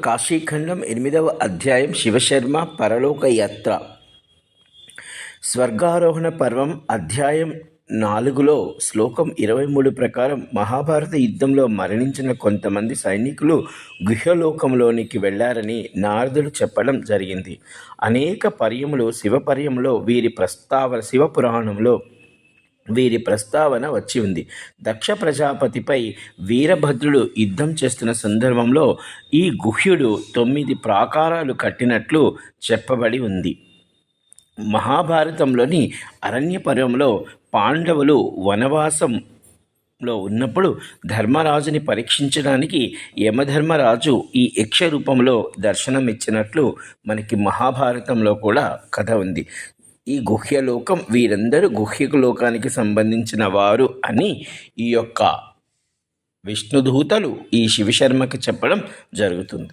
కాశీఖండం 8వ అధ్యాయం శివశర్మ పరలోక యాత్ర. స్వర్గారోహణ పర్వం అధ్యాయం 4లో శ్లోకం 23 ప్రకారం మహాభారత యుద్ధంలో మరణించిన కొంతమంది సైనికులు గుహ్యలోకంలోనికి వెళ్ళారని నారదుడు చెప్పడం జరిగింది. అనేక పర్యములు శివపర్యంలో శివపురాణంలో వీరి ప్రస్తావన వచ్చి ఉంది. దక్ష ప్రజాపతిపై వీరభద్రుడు యుద్ధం చేస్తున్న సందర్భంలో ఈ గుహ్యుడు 9 ప్రాకారాలు కట్టినట్లు చెప్పబడి ఉంది. మహాభారతంలోని అరణ్య పర్వంలో పాండవులు వనవాసంలో ఉన్నప్పుడు ధర్మరాజుని పరీక్షించడానికి యమధర్మరాజు ఈ యక్ష రూపంలో దర్శనమిచ్చినట్లు మనకి మహాభారతంలో కూడా కథ ఉంది. ఈ గుహ్యలోకం వీరందరూ గుహ్యక లోకానికి సంబంధించిన వారు అని ఈ యొక్క విష్ణుదూతలు ఈ శివశర్మకి చెప్పడం జరుగుతుంది.